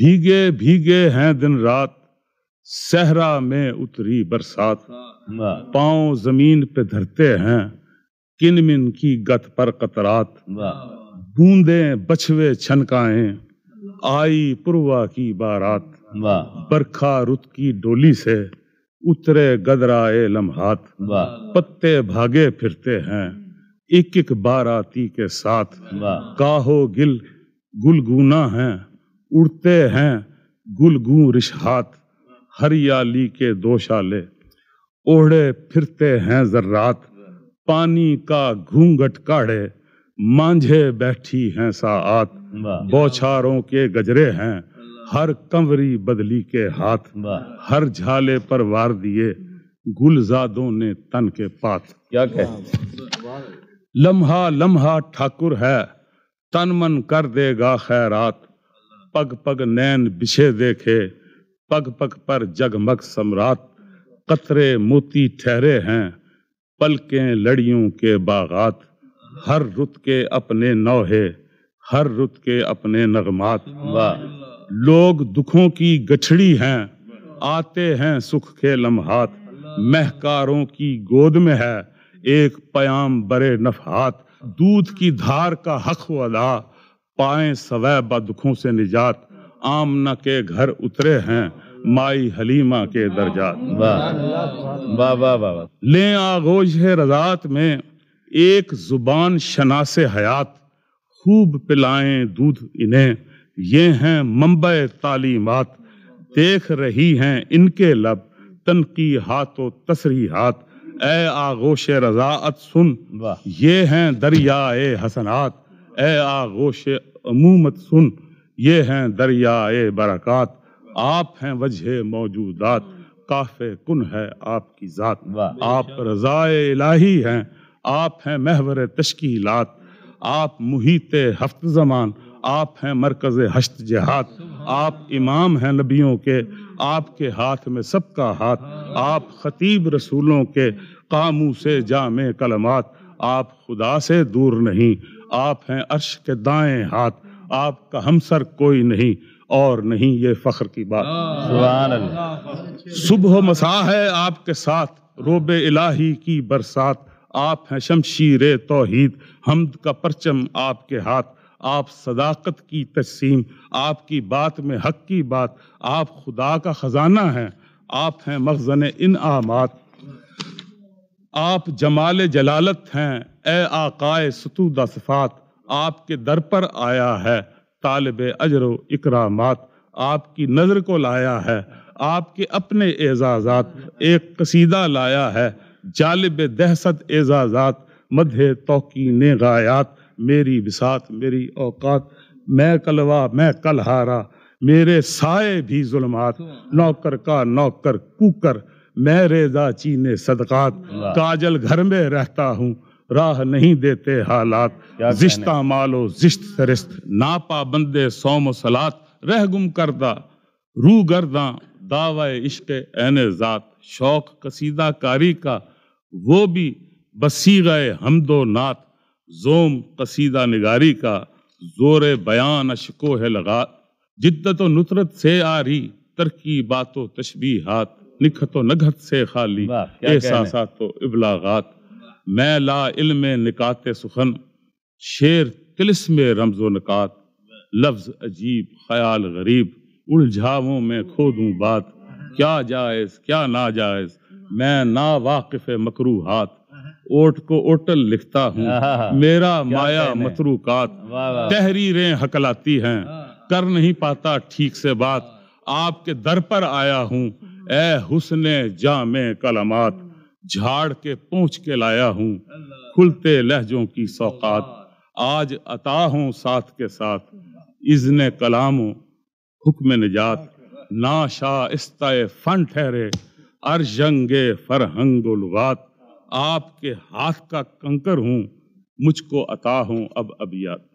بھیگے بھیگے ہیں دن رات، صحرا میں اتری برسات، پاؤں زمین پہ دھرتے ہیں، کن من کی گت پر قطرات، بوندیں بچھوے چھنکائیں، آئی پروا کی بارات، برکھا رت کی ڈولی سے اترے گدرائے لمحات، پتے بھاگے پھرتے ہیں ایک ایک باراتی کے ساتھ، کاہو گل گلگونا ہیں، اڑتے ہیں گلگوں رشحات، ہریالی کے دوشالے اوڑھے پھرتے ہیں ذرات، پانی کا گھونگھٹ کاڑھے مانجھے بیٹھی ہیں ساعات، بوچھاروں کے گجرے ہیں ہر کنوری بدلی کے ہاتھ، ہر جھالے پر وار دیے گلزادوں نے تن کے پات۔ کیا کہتے لمحہ لمحہ ٹھاکر ہے تن من کر دے گا خیرات، پگ پگ نین بچھے دیکھے پگ پگ پر جگمگ سمرات، قطرے موتی ٹھہرے ہیں پلکیں لڑیوں کے باغات، ہر رت کے اپنے نوحے ہر رت کے اپنے نغمات، لوگ دکھوں کی گٹھڑی ہیں آتے ہیں سکھ کے لمحات، مہکاروں کی گود میں ہے ایک پیام برے نفحات، دودھ کی دھار کا حق و ادا پائیں سوے با دکھوں سے نجات، آمنہ کے گھر اترے ہیں مائی حلیمہ کے درجات، واہ واہ واہ، لیں آغوش رضات میں ایک زبان شناس حیات، خوب پلائیں دودھ انہیں یہ ہیں منبع تعلیمات، دیکھ رہی ہیں ان کے لب تنقیحات و تصریحات، اے آغوش رضاعت سن یہ ہیں دریائے حسنات، اے آغوش عمومت سن یہ ہیں دریائے برکات، آپ ہیں وجہ موجودات کاف کن ہے آپ کی ذات، آپ رضائے الہی ہیں آپ ہیں محور تشکیلات، آپ محیط ہفت زمان آپ ہیں مرکز ہشت جہات، آپ امام ہیں نبیوں کے آپ کے ہاتھ میں سب کا ہاتھ، آپ خطیب رسولوں کے قاموس جامع کلمات، آپ خدا سے دور نہیں آپ ہیں عرش کے دائیں ہاتھ، آپ کا ہمسر کوئی نہیں اور نہیں یہ فخر کی بات۔ سبحان اللہ، صبح و مساء ہے آپ کے ساتھ روب الہی کی برسات، آپ ہیں شمشیر توحید حمد کا پرچم آپ کے ہاتھ، آپ صداقت کی تجسیم آپ کی بات میں حق کی بات، آپ خدا کا خزانہ ہیں آپ ہیں مخزن انعامات، آپ جمال جلالت ہیں اے آقائے ستودہ صفات، آپ کے در پر آیا ہے طالب اجر و اکرامات، آپ کی نظر کو لایا ہے آپ کے اپنے اعزازات، ایک قصیدہ لایا ہے جالب دہشت اعزازات، مدح توقین غایات، میری بساط میری اوقات، میں کلوا میں کلہارا میرے سائے بھی ظلمات، نوکر کا نوکر کوکر میں ریزہ چینے صدقات، کاجل گھر میں رہتا ہوں راہ نہیں دیتے حالات، زشتہ مالو زشت فرست ناپا بندے سوم و صلات، رہ گم کردہ رو گرداں دعوی عشق عین ذات، شوق قصیدہ کاری کا وہ بھی بصیغہ حمد و نعت، زوم قصیدہ نگاری کا زور بیان اشکو ہے لغات، جدت و نصرت سے آری ترکیبات و تشبیہات، نکھت و نگھت سے خالی احساسات و ابلاغات، میں لا علم نکات سخن شعر طلسم رمز و نکات، لفظ عجیب خیال غریب الجھاؤں میں کھو دوں بات، کیا جائز کیا ناجائز میں نا واقف مکروہات، اوٹ کو اوٹل لکھتا ہوں میرا مایا متروکات، تحریریں ہکلاتی ہیں کر نہیں پاتا ٹھیک سے بات، آپ کے در پر آیا ہوں اے حسن جامع کلمات، جھاڑ کے پونچھ کے لایا ہوں کھلتے لہجوں کی سوقات، آج عطا ہوں ساتھ کے ساتھ اذن کلام و حکم نجات، ناشائستہ فن ٹھہرے ارجنگ فرہنگ و لغات، آپ کے ہاتھ کا کنکر ہوں مجھ کو عطا ہوں اب ابیات۔